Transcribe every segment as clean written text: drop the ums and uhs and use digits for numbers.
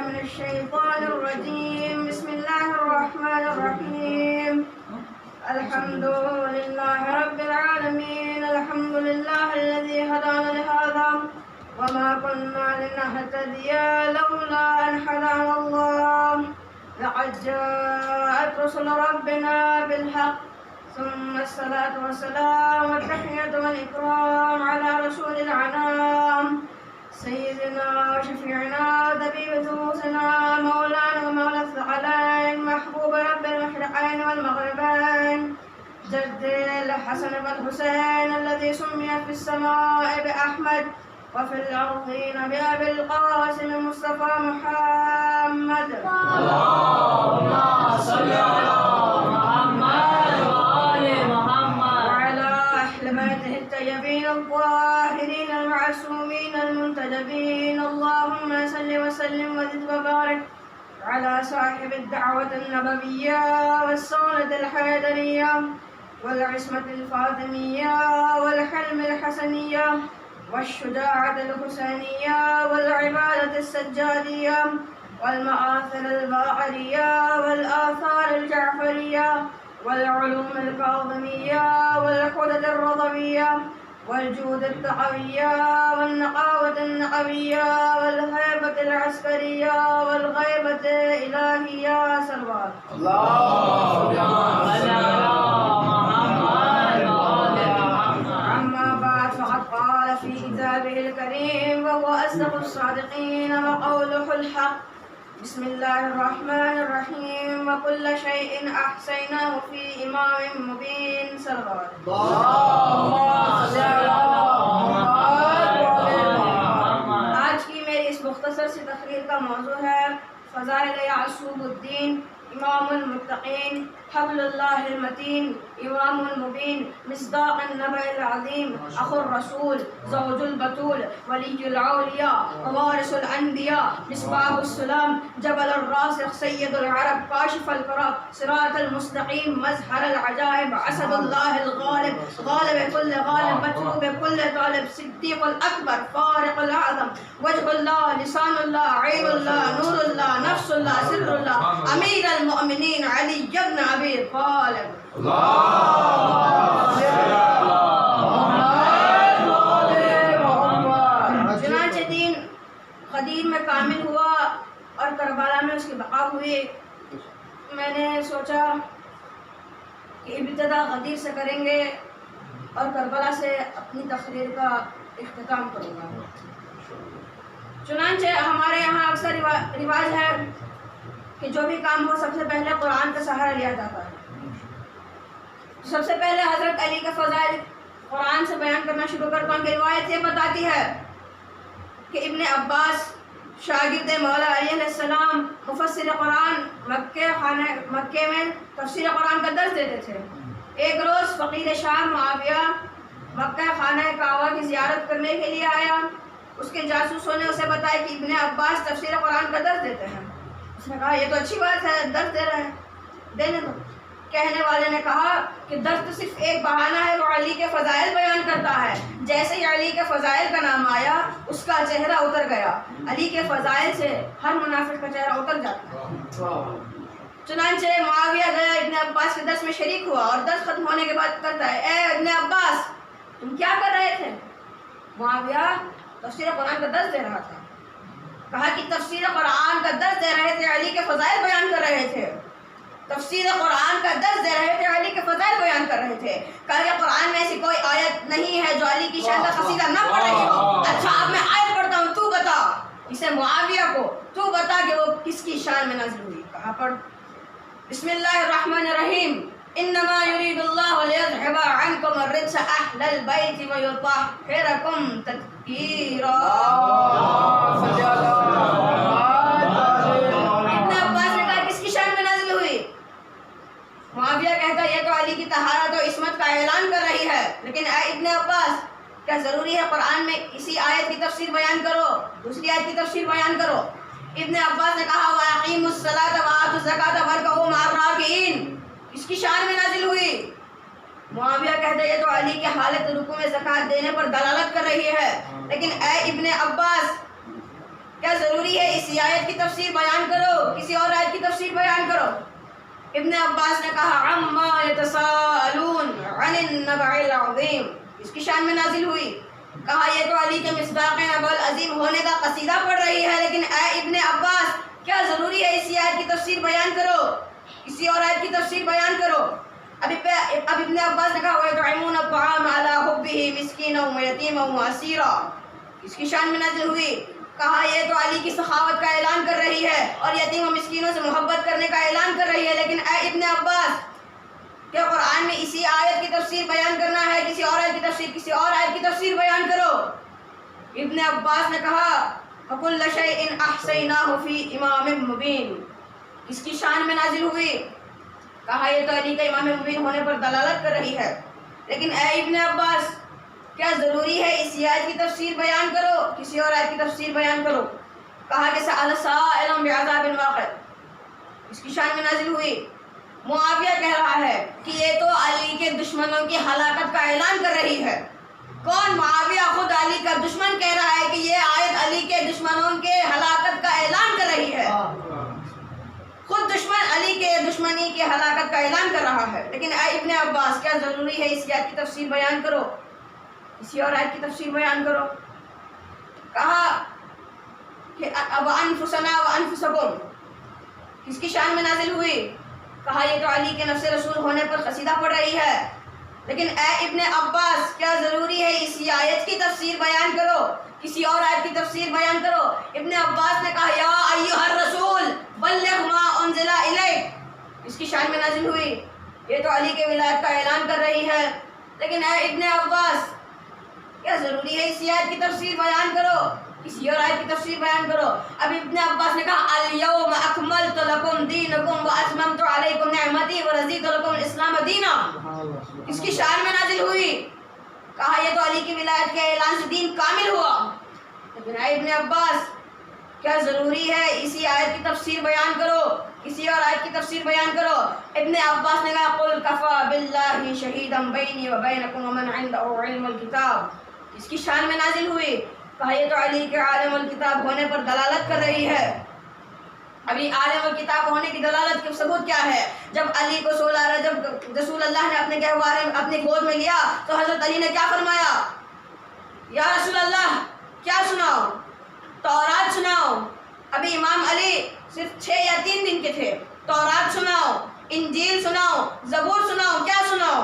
من الشيطان الرجيم. بسم الله الرحمن الرحيم. الحمد لله رب العالمين. الحمد لله الذي هدانا لهذا وما كنا لنهتدي لولا أن هدانا الله. لقد جاءت رسل ربنا بالحق ثم الصلاة والسلام والتحية والإكرام على رسول العنام سيدنا وشفيعنا وطبيب ذنوبنا مولانا ومولى الثقلين محبوب رب المشرقين والمغربين جد الحسن والحسين الذي سمي في السماء بأحمد وفي الأرضين بأبي القاسم المصطفى محمد. اللهم صل على محمد وآل محمد وعلى أهل بيته الطيبين الطاهرين المعصومين المنتجبين. اللهم صل وسلم وزد وبارك على صاحب الدعوة النبوية والسنة الحيدرية والعصمة الفاطمية والحلم الحسنية والشجاعة الحسينية والعبادة السجادية والمآثر الباقرية والآثار الجعفرية والعلوم الكاظمية والحدد الرضوية والجود التقوية والنقاوة النقوية والهيبة العسكرية والغيبة الإلهية سلوات. اللهم صل على محمد وآل محمد. أما بعد فقد قال في كتابه الكريم وهو أصدق الصادقين وقوله الحق. بسم الله الرحمن الرحيم. وكل شيء أحصيناه في إمام مبين سلوات. اللهم صل على محمد وآل محمد. آج کی میری اس مختصر سی تقریر کا موضوع ہے فضائل یعقوب الدین امام المتقین حبل اللہ المتین امام المبین مصداق النبع العظیم اخو الرسول زوج البتول ولی الاولیاء ووارث الانبیاء مصباح السلام جبل الراسخ سید العرب کاشف الکرب صراط المستقیم مظہر العجائب اسد اللہ الغالب غالب كل غالب مطلوب كل طالب صدیق الاکبر فارق الاعظم وجه اللہ لسان اللہ عین اللہ نور اللہ نفس اللہ سر اللہ امیر المؤمنین علی ابن ابی طالب. چنانچہ دین قدیم میں کامل ہوا اور کربلا میں اس کی بقا ہوئی. میں نے سوچا کہ ابتدا غدیر سے کریں گے اور کربلا سے اپنی تقریر کا اختتام کروں گا. چنانچہ ہمارے یہاں اکثر رواج ہے کہ جو بھی کام ہو سب سے پہلے قرآن کا سہارا لیا جاتا ہے. سب سے پہلے حضرت علی کے فضائل قرآن سے بیان کرنا شروع کرتا ہوں کہ روایت یہ بتاتی ہے کہ ابن عباس شاگرد مولا علیہ السلام مفسر قرآن مکے میں تفسیر قرآن کا درس دیتے تھے. ایک روز فقیر شام معاویہ مکہ خانہ کعبہ کی زیارت کرنے کے لیے آیا. اس کے جاسوسوں نے اسے بتایا کہ ابن عباس تفسیر قرآن کا درس دیتے ہیں. اس نے کہا یہ تو اچھی بات ہے, درس دے رہے ہیں, دینے دو. کہنے والے نے کہا کہ درس تو صرف ایک بہانہ ہے, وہ علی کے فضائل بیان کرتا ہے. جیسے ہی علی کے فضائل کا نام آیا اس کا چہرہ اتر گیا. علی کے فضائل سے ہر منافق کا چہرہ اتر جاتا ہے. چنانچہ معاویہ گیا ابن عباس کے درس میں شریک ہوا اور درس ختم ہونے کے بعد کرتا ہے اے ابن عباس تم کیا کر رہے تھے؟ معاویہ تفسیر قرآن کا درس دے رہا تھا. کہا کہ تفسیر قرآن کا درس دے رہے تھے, علی کے فضائل بیان کر رہے تھے. تفسیر قرآن کا درس دے رہے تھے, علی کے فضائل بیان کر رہے تھے. کہا کہ قرآن میں ایسی کوئی آیت نہیں ہے جو علی کی شان کا قصیدہ نہ پڑھ رہی ہو. اچھا اب میں آیت پڑھتا ہوں, تو بتا. اسے معاویہ کو تو بتا کہ وہ کس کی شان میں نازل ہوئی. کہا پڑھ. بسم اللہ الرحمن الرحیم. انما يريد الله ليذهب عنكم الرجس اهل البيت ويطهركم تطهيرا. ابن عباس نے کہا کس کی شان میں نازل ہوئی؟ معاویہ کہتا یہ تو علی کی طہارت و عصمت کا اعلان کر رہی ہے. لیکن اے ابن عباس کیا ضروری ہے قرآن میں اسی آیت کی تفسیر بیان کرو, دوسری آیت کی تفسیر بیان کرو؟ ابن عباس نے کہا وَأَقِيمُوا الصَّلَاةَ وَآتُوا الزَّكَاةَ وَارْكَعُوا مَعَ الرَّاكِعِينَ. اس کی شان میں نازل ہوئی. معاویہ کہتا ہے یہ تو علی کی حالت رکوع میں زکوٰۃ دینے پر دلالت کر رہی ہے. لیکن اے ابن عباس کیا ضروری ہے اسی آیت کی تفسیر بیان کرو، کسی اور آیت کی تفسیر بیان کرو؟ ابن عباس نے کہا عما یتساءلون عن النبع العظیم، اس کی شان میں نازل ہوئی۔ کہا یہ تو علی کے مصداق نبع العظیم ہونے کا قصیدہ پڑھ رہی ہے، لیکن اے ابن عباس کیا ضروری ہے اسی آیت کی تفسیر بیان کرو، کسی اور آیت کی تفسیر بیان کرو؟ اب ابن عباس نے کہا وَيُطْعِمُونَ الطَّعَامَ عَلَىٰ حُبِّهِ مِسْكِينًا وَيَتِيمًا وَأَسِيرًا، اس کی شان میں نازل ہوئی۔ کہا یہ تو علی کی سخاوت کا اعلان کر رہی ہے اور یتیم و مسکینوں سے محبت کرنے کا اعلان کر رہی ہے، لیکن اے ابن عباس کیا قرآن میں اسی آیت کی تفسیر بیان کرنا ہے، کسی اور آیت کی تفسیر، کسی اور آیت کی تفسیر بیان کرو؟ ابن عباس نے کہا وَكُلَّ شَيْءٍ أَحْصَيْنَاهُ فِي إِمَامٍ مُبِينٍ، اس کی شان میں نازل ہوئی۔ کہا یہ تو علی کا امام مبین ہونے پر دلالت کر رہی ہے، لیکن اے ابن عباس کیا ضروری ہے اسی آیت کی تفسیر بیان کرو، کسی اور آیت کی تفسیر بیان کرو؟ کہا کہ سأل سائل بعذاب واقع، اس کی شان میں نازل ہوئی۔ معاویہ کہہ رہا ہے کہ یہ تو علی کے دشمنوں کی ہلاکت کا اعلان کر رہی ہے۔ کون؟ معاویہ خود علی کا دشمن کہہ رہا ہے کہ یہ آیت علی کے دشمنوں کے ہلاکت کا اعلان کر رہی ہے، خود دشمن علی کے دشمنی کی ہلاکت کا اعلان کر رہا ہے، لیکن اے ابن عباس کیا ضروری ہے اس آیت کی تفسیر بیان کرو، کسی اور آیت کی تفسیر بیان کرو؟ کہا کہ وَأَنفُسَنَا وَأَنفُسَكُمْ، کس کی شان میں نازل ہوئی؟ کہا یہ تو علی کے نفس رسول ہونے پر قصیدہ پڑھ رہی ہے، لیکن اے ابن عباس کیا ضروری ہے اسی آیت کی تفسیر بیان کرو، کسی اور آیت کی تفسیر بیان کرو؟ ابن عباس نے کہا یا ایھا الرسول بلغ ما انزل الیک، اس کی شان میں نازل ہوئی۔ یہ تو علی کے ولایت کا اعلان کر رہی ہے، لیکن اے ابن عباس کیا ضروری ہے اسی آیت کی تفسیر بیان کرو، کسی اور آیت کی تفسیر بیان کرو؟ اب ابن عباس نے کہا الیوم اکملت لکم دینکم واتممت علیکم نعمتی ورضیت لکم الاسلام دینا، اس کی شان میں نازل ہوئی۔ کہا یہ تو علی کی ولایت کے اعلان سے دین کامل ہوا، لیکن اے ابن عباس کیا ضروری ہے اسی آیت کی تفسیر بیان کرو، کسی اور آیت کی تفسیر بیان کرو؟ ابن عباس نے کہا قل کفی باللہ شہیدا بینی وبینکم ومن عنده علم الکتاب، اس کی شان میں نازل ہوئی۔ کہا یہ تو علی کے عالم الکتاب ہونے پر دلالت کر رہی ہے۔ ابھی عالم الکتاب ہونے کی دلالت کے ثبوت کیا ہے؟ جب علی کو 16 رجب رسول اللہ نے اپنے گہوارے اپنے گود میں لیا تو حضرت علی نے کیا فرمایا؟ یا رسول اللہ کیا سناؤ؟ تورات سناؤ۔ ابھی امام علی صرف 6 یا 3 دن کے تھے۔ تورات سناؤ، انجیل سناؤ، زبور سناؤ، کیا سناؤ؟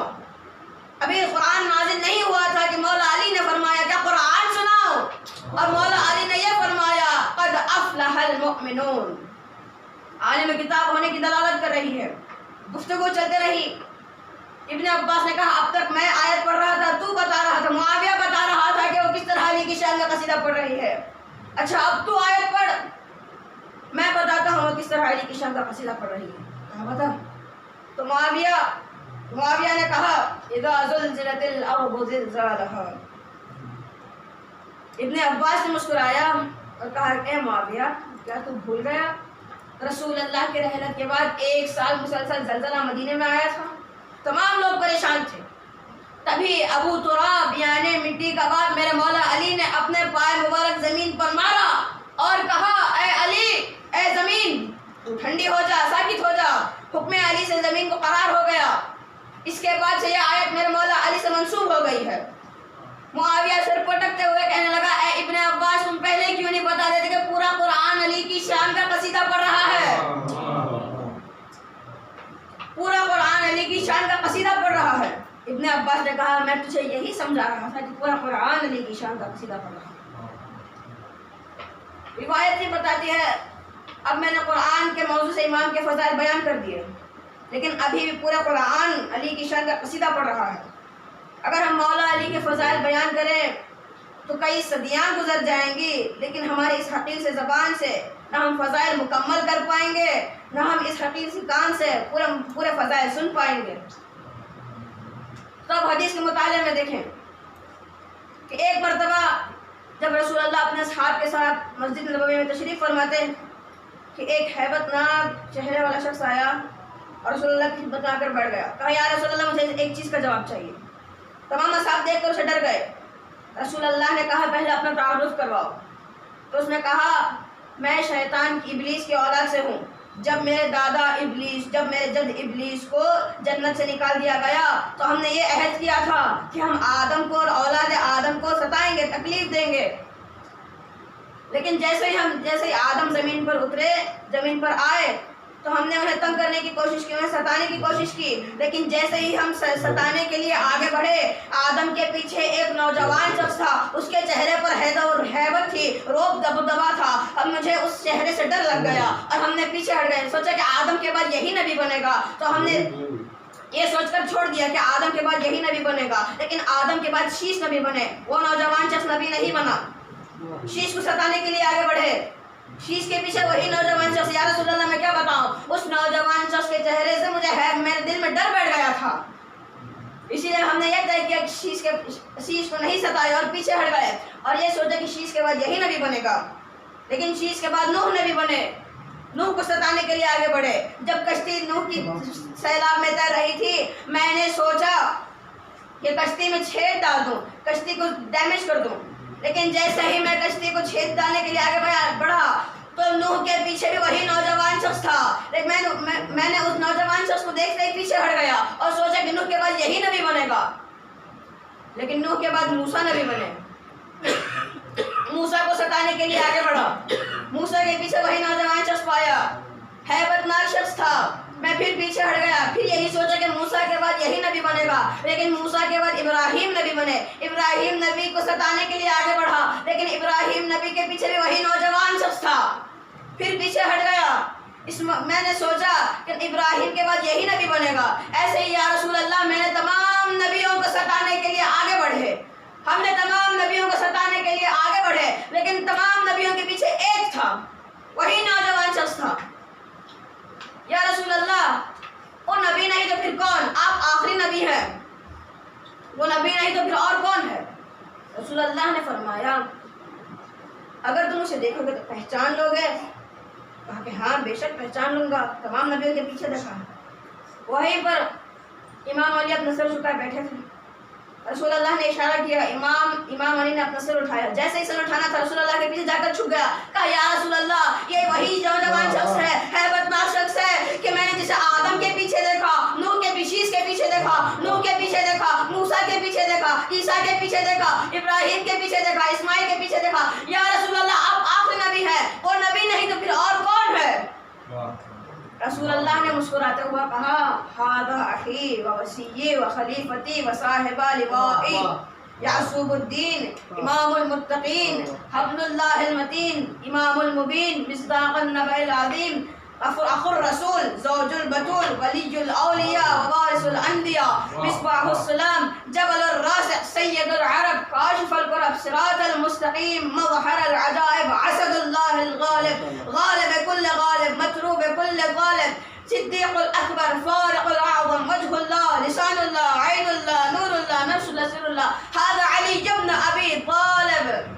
ابھی قرآن نازل نہیں ہوا تھا کہ مولا علی نے فرمایا کیا قرآن سناؤ، اور مولا علی نے یہ فرمایا قد افلح المؤمنون۔ عالم کتاب ہونے کی دلالت کر رہی ہے۔ گفتگو چلتے رہی۔ ابن عباس نے کہا اب تک میں آیت پڑھ رہا تھا، تو بتا رہا تھا، معاویہ بتا رہا تھا کہ وہ کس طرح علی کی شان کا قصیدہ پڑھ رہی ہے۔ اچھا اب تو آیت پڑھ، میں بتاتا ہوں وہ کس طرح علی کی شان کا قصیدہ پڑھ رہی ہے۔ کہا بتا۔ تو معاویہ نے کہا اذا زلزلت الارض زلزالها۔ ابن عباس نے مسکرایا اور کہا اے معاویہ کیا تو بھول گیا رسول اللہ کے رحلت کے بعد 1 سال مسلسل زلزلہ مدینے میں آیا تھا، تمام لوگ پریشان تھے، تبھی ابو تراب یعنی مٹی کا باپ میرے مولا علی نے اپنے پائے مبارک زمین پر مارا اور کہا اے علی، اے زمین تو ٹھنڈی ہو جا، ساکت ہو جا۔ حکم علی سے زمین کو قرار ہو گیا۔ اس کے بعد سے یہ آیت میرے مولا علی سے منسوخ ہو گئی ہے۔ معاویہ سر پٹکتے ہوئے کہنے لگا اے ابن عباس تم پہلے کیوں نہیں بتا دیتے کہ پورا قرآن علی کی شان کا قصیدہ پڑھ رہا ہے، پورا قرآن علی کی شان کا قصیدہ پڑھ رہا ہے۔ ابن عباس نے کہا میں تجھے یہی سمجھا رہا تھا کہ پورا قرآن علی کی شان کا قصیدہ پڑھ رہا ہے۔ روایت یہ بتاتی ہے اب میں نے قرآن کے موضوع سے امام کے فضائل بیان کر دیے، لیکن ابھی بھی پورا قرآن علی کی شان کا قصیدہ پڑھ رہا ہے۔ اگر ہم مولا علی کے فضائل بیان کریں تو کئی صدیاں گزر جائیں گی، لیکن ہماری اس حقیر سے زبان سے نہ ہم فضائل مکمل کر پائیں گے، نہ ہم اس حقیر سے کان سے پورے فضائل سن پائیں گے۔ تو اب حدیث کے مطالعے میں دیکھیں کہ ایک مرتبہ جب رسول اللہ اپنے اصحاب کے ساتھ مسجد نبوی میں تشریف فرماتے کہ ایک ہیبت ناک چہرے والا شخص آیا اور رسول اللہ کی خدمت میں آ کر بیٹھ گیا۔ کہا یا رسول اللہ مجھے ایک چیز کا جواب چاہیے۔ تمام اصحاب دیکھ کر اسے ڈر گئے۔ رسول اللہ نے کہا پہلے اپنا تعارف کرواؤ۔ تو اس نے کہا میں شیطان ابلیس کی اولاد سے ہوں. جب میرے جد ابلیس کو جنت سے نکال دیا گیا تو ہم نے یہ عہد کیا تھا کہ ہم آدم کو اور اولاد آدم کو ستائیں گے، تکلیف دیں گے. لیکن جیسے ہی آدم زمین پر آئے تو ہم نے انہیں تنگ کرنے کی کوشش کی، انہیں ستانے کی کوشش کی. لیکن جیسے ہی ہم ستانے کے لیے آگے بڑھے، آدم کے پیچھے ایک نوجوان شخص تھا، اس کے چہرے پر ہیبت تھی، روب دبدبا تھا. اب مجھے اس چہرے سے ڈر لگ گیا اور ہم نے پیچھے ہٹ گئے. سوچا کہ آدم کے بعد یہی نبی بنے گا، تو ہم نے یہ سوچ کر چھوڑ دیا کہ آدم کے بعد یہی نبی بنے گا. لیکن آدم کے بعد شیش نبی بنے، وہ نوجوان شخص نبی نہیں بنا. شیش کو ستانے کے لیے آگے بڑھے، شیش کے پیچھے وہی نوجوان شخص. یا رسول اللہ میں کیا بتاؤں، اس نوجوان شخص کے چہرے سے میرے دل میں ڈر بیٹھ گیا تھا. اسی لیے ہم نے یہ طے کیا کہ شیش کو نہیں ستائے اور پیچھے ہٹ گئے اور یہ سوچا کہ شیش کے بعد یہی نبی بنے گا. لیکن شیش کے بعد نوح نبی بنے، نوح کو ستانے کے لیے آگے بڑھے. جب کشتی نوح کی سیلاب میں تیر رہی تھی، میں نے سوچا کہ کشتی میں چھید ڈال دوں، کشتی کو ڈیمیج کر دوں. لیکن جیسے ہی میں کشتی کو چھید ڈالنے کے لیے آگے بڑھا تو نوح کے پیچھے بھی وہی نوجوان شخص تھا. لیکن میں نے اس نوجوان شخص کو دیکھتے ہی پیچھے ہٹ گیا اور سوچا کہ نوح کے بعد یہی نبی بنے گا. لیکن نوح کے بعد موسیٰ نبی بنے. موسیٰ کو ستانے کے لیے آگے بڑھا، موسیٰ کے پیچھے وہی نوجوان شخص پایا، ہیبت ناک شخص تھا. میں پھر پیچھے ہٹ گیا، پھر یہی سوچا کہ موسیٰ کے بعد یہی نبی بنے گا. لیکن موسیٰ کے بعد ابراہیم نبی بنے. ابراہیم نبی کو ستانے کے لیے آگے بڑھا، لیکن ابراہیم نبی کے پیچھے بھی وہی نوجوان شخص تھا. پھر پیچھے ہٹ گیا، میں نے سوچا کہ ابراہیم کے بعد یہی نبی بنے گا. ایسے ہی یا رسول اللہ میں نے تمام نبیوں کو ستانے کے لیے آگے بڑھے، ہم نے تمام نبیوں کو ستانے کے لیے آگے بڑھے. لیکن تمام نبیوں کے پیچھے ایک تھا، وہی نوجوان شخص تھا. یا رسول اللہ وہ نبی نہیں تو پھر کون؟ آپ آخری نبی ہیں، وہ نبی نہیں تو پھر اور کون ہے؟ رسول اللہ نے فرمایا اگر تم اسے دیکھو گے تو پہچان لو گے. کہا کہ ہاں بے شک پہچان لوں گا. تمام نبیوں کے پیچھے دیکھا. وہیں پر امام علی اپنا سر جھکائے بیٹھے تھے. رسول اللہ نے اشارہ کیا، امام علی نے اپنا سر اٹھایا. جیسے ہی سر اٹھانا تھا رسول اللہ کے پیچھے جا کر چھپ گیا. کہا یا رسول اللہ یہ وہی نوجوان شخص ہے، ہیبت ناک شخص ہے کہ میں نے جسے آدم کے پیچھے دیکھا، نوح کے شیش کے پیچھے دیکھا، نوح کے پیچھے دیکھا، موسیٰ کے پیچھے دیکھا، عیسیٰ کے پیچھے دیکھا، ابراہیم کے پیچھے دیکھا، اسماعیل کے پیچھے دیکھا. یا رسول اللہ آپ آخری نبی ہیں، وہ نبی نہیں تو پھر اور کون ہے؟ رسول اللہ نے مسکراتے ہوا کہا ھذا اخی و وصی و خلیفتی و صاحب لوائی یعصوب الدین امام المتقین حبل اللہ المتین امام المبین مصداق النبع العظیم اخو الرسول زوج البتول ولی الاولیاء ووارث الانبیاء مصباح السلام جبل الراسع سید العرب کاشف الکرب صراط المستقیم مظہر العجائب اسد اللہ الغالب غالب کل غالب مطلوب کل غالب صدیق الاکبر فارق الاعظم وجہ اللہ لسان اللہ عین اللہ نور اللہ نفس اللہ سر اللہ ھذا علی ابن ابی طالب.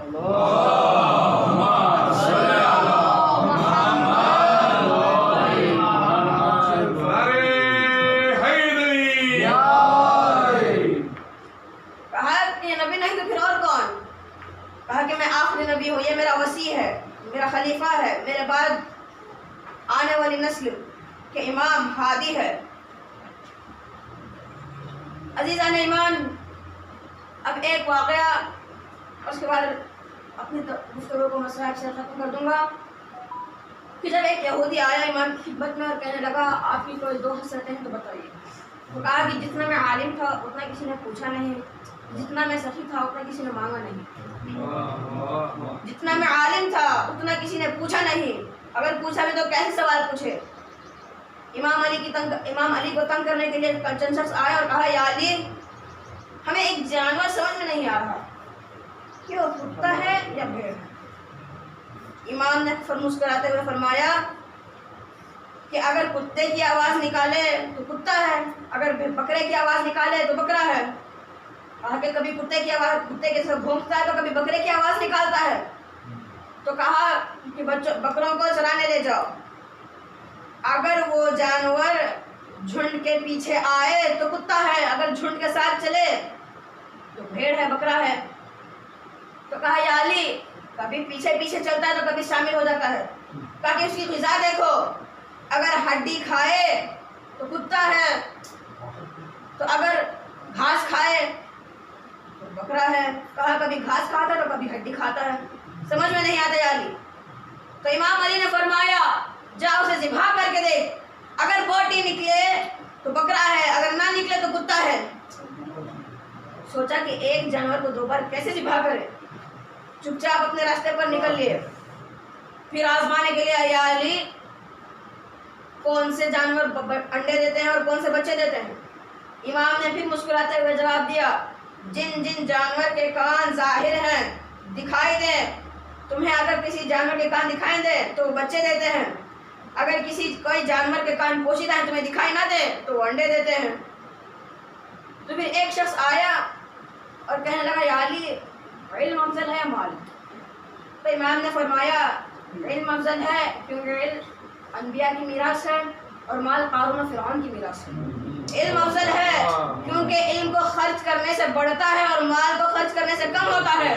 کہا کہ میں آخری نبی ہوں، یہ میرا وصی ہے، میرا خلیفہ ہے، میرے بعد آنے والی نسل کے امام ہادی ہے. عزیزان ایمان، اب ایک واقعہ اس کے بعد اپنی گفتگو کو مسئلہ سے ختم کر دوں گا کہ جب ایک یہودی آیا امام کی خدمت میں اور کہنے لگا آپ کی کوئی دو حسرتیں ہیں تو بتائیے. تو کہا کہ جتنا میں عالم تھا اتنا کسی نے پوچھا نہیں، جتنا میں سخی تھا اتنا کسی نے مانگا نہیں. جتنا میں عالم تھا اتنا کسی نے پوچھا نہیں، اگر پوچھا بھی تو کیسے سوال پوچھے. امام علی کو تنگ کرنے کے لیے چند شخص آیا اور کہا یا علی ہمیں ایک جانور سمجھ میں نہیں آ رہا کہ وہ کتا ہے یا بھیڑ. امام نے مسکراتے ہوئے فرمایا کہ اگر کتے کی آواز نکالے تو کتا ہے، اگر بکرے کی آواز نکالے تو بکرا ہے. کہا کہ کبھی کتے کی آواز کتے کے ساتھ بھونکتا ہے تو کبھی بکرے کی آواز نکالتا ہے. تو کہا کہ بکروں کو چرانے لے جاؤ، اگر وہ جانور جھنڈ کے پیچھے آئے تو کتا ہے، اگر جھنڈ کے ساتھ چلے تو بھیڑ ہے، بکرا ہے. تو کہا یا علی کبھی پیچھے پیچھے چلتا ہے تو کبھی شامل ہو جاتا ہے. کہا کہ اس کی غذا دیکھو، اگر ہڈی کھائے تو کتا ہے، تو اگر گھاس کھائے تو بکرا ہے. کہا کبھی گھاس کھاتا ہے تو کبھی ہڈی کھاتا ہے. سمجھ میں نہیں آتا یا علی؟ تو امام علی نے فرمایا جا اسے ذبح کر کے دیکھ، اگر بوٹی نکلے تو بکرا ہے، اگر نہ نکلے تو کتا ہے. سوچا کہ ایک جانور کو 2 بار کیسے ذبح کرے، چپ چاپ اپنے راستے پر نکل لیے. پھر آزمانے کے لیے یا علی کون سے جانور انڈے دیتے ہیں اور کون سے بچے دیتے ہیں. امام نے پھر مسکراتے ہوئے جواب دیا جن جن جانور کے کان ظاہر ہیں دکھائی دیں تمہیں، اگر کسی جانور کے کان دکھائی دے تو وہ بچے دیتے ہیں، اگر کوئی جانور کے کان پوشیدہ ہیں تمہیں دکھائی نہ دے تو وہ انڈے دیتے ہیں. تو پھر ایک شخص آیا اور کہنے لگا یا علی علم افضل ہے یا مال؟ تو امام نے فرمایا علم افضل ہے کیونکہ علم انبیاء کی میراث ہے اور مال قارون و فرعون کی میراث ہے. علم افضل ہے کیونکہ علم کو خرچ کرنے سے بڑھتا ہے اور مال کو خرچ کرنے سے کم ہوتا ہے.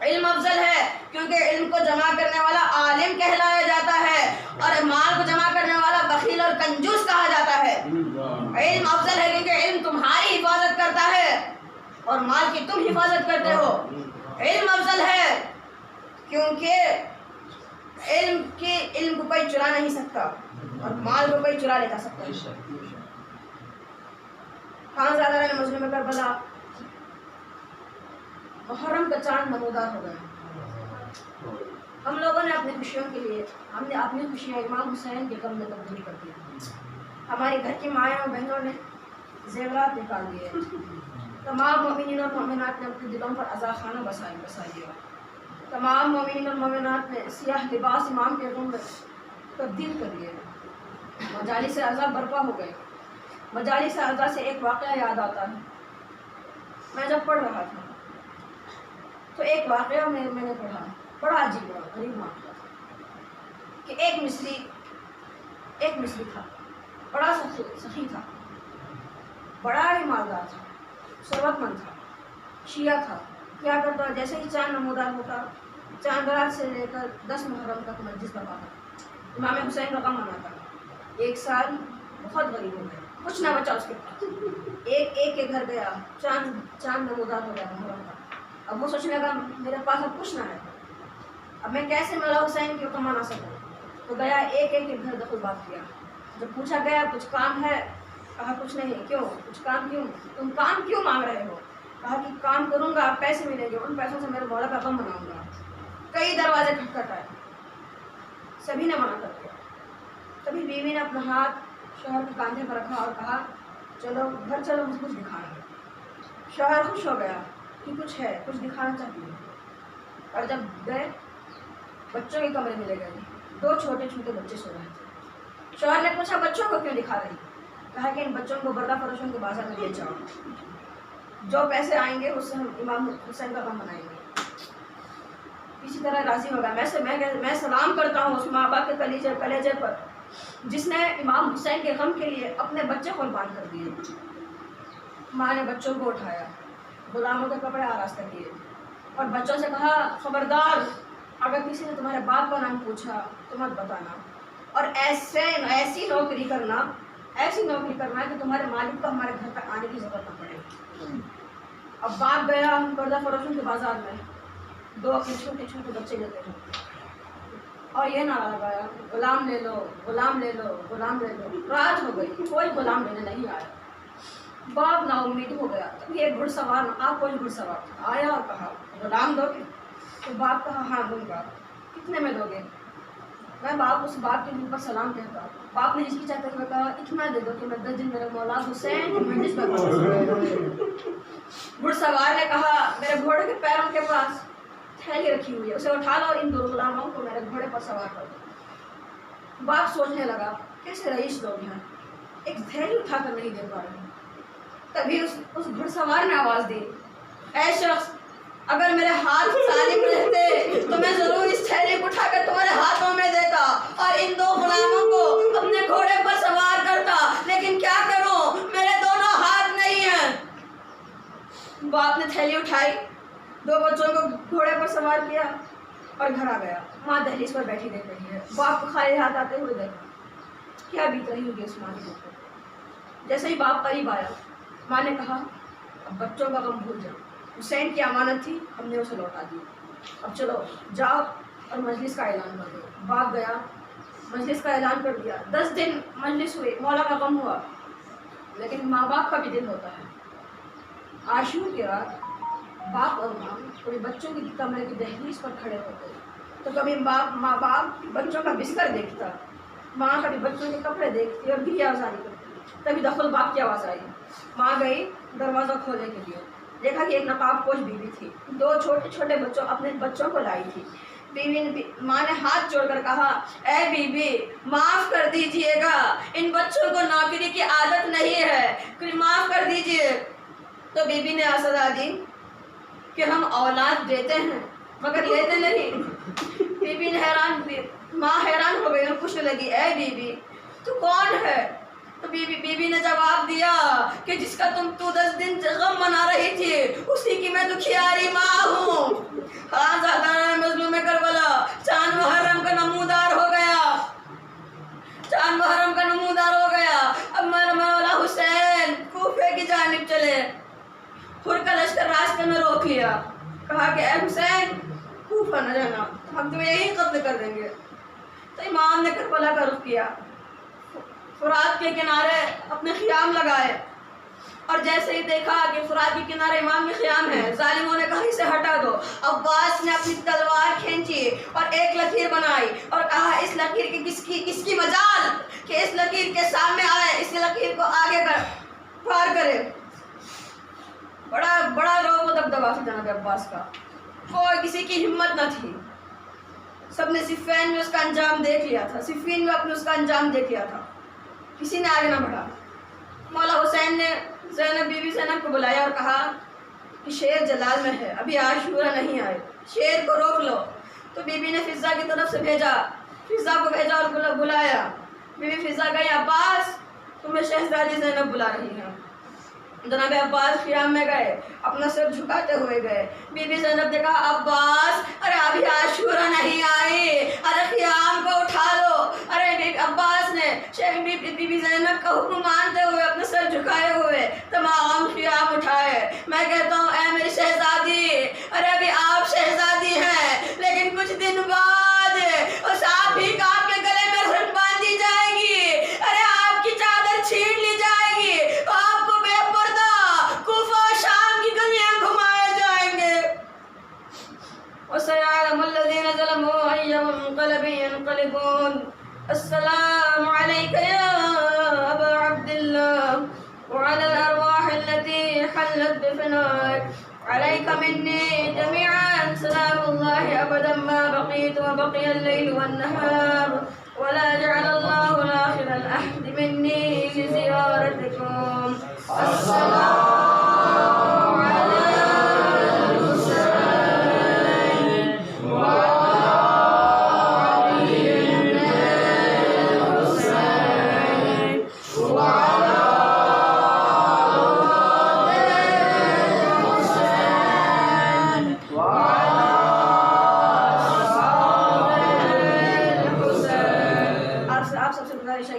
علم افضل ہے کیونکہ علم کو جمع کرنے والا عالم کہلایا جاتا ہے اور مال کو جمع کرنے والا بخیل اور کنجوس کہا جاتا ہے. علم افضل ہے کیونکہ علم تمہاری حفاظت کرتا ہے اور مال کی تم حفاظت کرتے ہو. علم افضل ہے کیونکہ علم کو کوئی چرا نہیں سکتا اور مال کو کوئی چرا لے جا سکتا ہے. خانزادہ نے مظلوم کربلا محرم کا چاند نمودار ہو گیا. ہم لوگوں نے اپنی خوشیوں کے لیے ہم نے اپنی خوشیاں امام حسین کے غم میں تبدیل کر دی. ہمارے گھر کی مائیں اور بہنوں نے زیورات نکال دیے. تمام مومنین اور مومنات نے اپنے دلوں پر عزا خانہ بسا دیا. تمام مومنین اور مومنات نے سیاہ لباس امام کے غم میں تبدیل کر دیے. مجالس عزا برپا ہو گئے. مجالس عزا سے ایک واقعہ یاد آتا ہے. میں جب پڑھ رہا تھا تو ایک واقعہ میں نے پڑھا، بڑا عجیب اور غریب واقعہ تھا کہ ایک مصری تھا، بڑا سخی تھا، بڑا ہی مالدار تھا، ثروت مند تھا، شیعہ تھا. کیا کرتا جیسے ہی چاند نمودار ہوتا چاند رات سے لے کر 10 محرم تک مسجد پر آتا، امام حسین کا غم مناتا. ایک سال بہت غریب ہو گیا، کچھ نہ بچا اس کے پاس. ایک کے گھر گیا، چاند نمودار ہو گیا محرم کا. اب وہ سوچنے لگا میرے پاس اب کچھ نہ ہے، اب میں کیسے مولا حسین کی حکم منا سکوں. تو گیا ایک کے گھر دخل بات کیا. جب پوچھا گیا کچھ کام ہے، کہا کچھ نہیں. کیوں؟ کچھ کام کیوں؟ تم کام کیوں مانگ رہے ہو؟ کہا کہ کام کروں گا پیسے ملیں گے، ان پیسوں سے میرے مولا کا غم مناؤں گا. کئی دروازے کھٹکھٹائے، سبھی نے منع کر دیا. تبھی بیوی نے اپنا ہاتھ شوہر کے کاندھے پر رکھا اور کہا چلو گھر چلو مجھے کچھ دکھانا ہے. شوہر خوش ہو گیا کہ کچھ ہے، کچھ دکھانا چاہیے. اور جب گئے بچوں کے کمرے میں لے گئے. 2 چھوٹے چھوٹے بچے سو رہے تھے. شوہر نے پوچھا بچوں کو کیوں دکھا رہی؟ کہا کہ ان بچوں کو بردہ فروشوں کے بازار میں لے جاؤ، جو پیسے آئیں گے اس سے ہم امام حسین کا غم منائیں گے. اسی طرح راضی ہوگا. میں سلام کرتا ہوں اس ماں باپ کے کلیجے پر جس نے امام حسین کے غم کے لیے اپنے بچے قربان کر دیے. ماں نے بچوں کو اٹھایا، غلاموں کے کپڑے آراستہ کیے اور بچوں سے کہا خبردار اگر کسی نے تمہارے باپ کا نام پوچھا تو مت بتانا، اور ایسی نوکری کرنا کہ تمہارے مالک کو ہمارے گھر تک آنے کی ضرورت نہ پڑے. اب باپ گیا پردہ فروشوں کے بازار میں، 2 اپنے چھوٹے چھوٹے بچے لیتے ہیں اور یہ نعرہ لگایا غلام لے لو غلام لے لو غلام لے لو. رات ہو گئی، کوئی غلام لینے نہیں آیا. باپ نا امید ہو گیا. تبھی ایک گھڑ سوار آیا اور کہا غلام دو گے؟ تو باپ کہا ہاں دوں گا. کتنے میں دو گے؟ میں اس باپ کے منہ پر سلام کہتا. باپ نے ہچکچاتے ہوئے کہا اتنا دے دو کہ میں 10 دن میرے مولا حسین کی مجلس پر پہنچ سکوں. گھڑ سوار نے کہا میرے گھوڑے کے پیروں کے پاس تھیلی رکھی ہوئی ہے، اسے اٹھا لو اور ان 2 غلاموں کو میرے گھوڑے پر سوار کر دو. باپ سوچنے لگا کیسے رئیس لوگ ہیں، ایک تھیلی اٹھا کر نہیں دے پا رہے. تبھی اس گھڑ سوار نے آواز دی اے شخص اگر میرے ہاتھ سالم رہتے تو میں ضرور اس تھیلی کو اٹھا کر تمہارے ہاتھوں میں دیتا اور ان 2 غلاموں کو اپنے گھوڑے پر سوار کرتا، لیکن کیا کروں میرے دونوں ہاتھ نہیں ہیں. باپ نے تھیلی اٹھائی، 2 بچوں کو گھوڑے پر سوار کیا اور گھر آ گیا. ماں دہلیز پر بیٹھی دیکھ رہی ہے. باپ کو خالی ہاتھ آتے ہوئے دیکھا. کیا بیت رہی ہوگی اس ماں کے اوپر. جیسے ہی باپ قریب آیا, ماں نے کہا اب بچوں کا غم بھول جاؤ, حسین کی امانت تھی, ہم نے اسے لوٹا دی, اب چلو جاؤ اور مجلس کا اعلان کر دو. باپ گیا, مجلس کا اعلان کر دیا. 10 دن مجلس ہوئی, مولا کا غم ہوا, لیکن ماں باپ کا بھی دل ہوتا ہے. عاشور کے رات باپ اور ماں کبھی بچوں کی کمرے کی دہلیز پر کھڑے ہوتے, تو کبھی ماں باپ بچوں کا بستر دیکھتا, ماں کبھی بچوں کے کپڑے دیکھتی اور گریہ آزاری کرتی. تبھی دخل باپ کی آواز آئی. ماں گئی دروازہ کھولنے کے لیے, دیکھا کہ ایک نقاب پوش بیوی تھی, 2 چھوٹے چھوٹے بچوں اپنے بچوں کو لائی تھی. ماں نے ہاتھ جوڑ کر کہا اے بی بی معاف کر دیجئے گا, ان بچوں کو نوکری کی عادت نہیں ہے, کچھ معاف کر دیجئے. تو بی بی نے سزا دی کہ ہم اولاد دیتے ہیں مگر لیتے نہیں. بی بی نے ماں حیران ہو گئی اور پوچھنے لگی اے بی بی تو کون ہے. تو بی بی نے جواب دیا کہ جس کا تو 10 دن غم منا رہی تھی, اسی کی میں دکھیاری ماں ہوں. مظلوم کربلا, چاند محرم کا نمودار ہو گیا, چاند محرم کا نمودار ہو گیا. اب مولا حسین کوفے کی جانب چلے. خور کا لشکر راستے میں روک لیا, کہا کہ اے حسین کوفہ نہ جانا, ہم تمہیں یہی قتل کر دیں گے. تو امام نے کربلا کا رخ کیا, فرات کے کنارے اپنے خیام لگائے, اور جیسے ہی دیکھا کہ فرات کے کنارے امام کے خیام ہے, ظالموں نے کہا اسے ہٹا دو. عباس نے اپنی تلوار کھینچی اور ایک لکیر بنائی اور کہا اس لکیر کی کس کی مجال کہ اس لکیر کے سامنے آئے, اس لکیر کو آگے پار کرے. بڑا روب و دبدبا تھا جناب عباس کا, کوئی کسی کی ہمت نہ تھی. سب نے صفین میں اس کا انجام دیکھ لیا تھا, صفین میں اپنے اس کا انجام دیکھ لیا تھا, کسی نے آگے نہ بڑھا. مولا حسین نے بی بی زینب کو بلایا اور کہا کہ شیر جلال میں ہے, ابھی عاشورہ نہیں آئے, شیر کو روک لو. تو بی بی نے فضا کی طرف سے فضا کو بھیجا اور بلایا. بی بی فضا گئی, عباس تمہیں شہزادی زینب بلا رہی ہے. جناب عباس خیام میں گئے, اپنا سر جھکاتے ہوئے گئے. بی بی زینب نے کہا عباس ارے ابھی عاشورہ نہیں آئی, ارے خیام کو اٹھا لو. ارے عباس نے بی بی زینب کا حکم مانتے ہوئے اپنا سر جھکائے ہوئے تمام خیام اٹھائے. میں کہتا ہوں اے میری شہزادی, ارے ابھی آپ شہزادی ہیں, لیکن کچھ دن بعد اس آپ ہی کا آپ کے گلے میں رن باندھی جائے گی, ارے آپ کی چادر چھین لی جائے گی, آپ کو بے پردہ کوفہ شام کی گلیاں گھمائے جائیں گے. وَسَيَعْلَمُ الَّذِينَ ظَلَمُوا أَيَّ مُنقَلَبٍ يَنقَلِبُونَ. السلام عليك يا أبا عبد الله وعلى الأرواح التي حلت بفنائك, عليك مني جميعا سلام الله أبدا ما بقيت وبقي الليل والنهار, ولا جعل الله الآخر الأحد مني لزيارتكم. السلام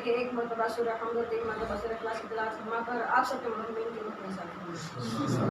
کہ ایک مرتبہ سورہ حمد اور ایک مرتبہ سورہ اخلاص کی تلاوت فرما کر آپ سب کے مؤمنین کے روح میں شامل ہوں.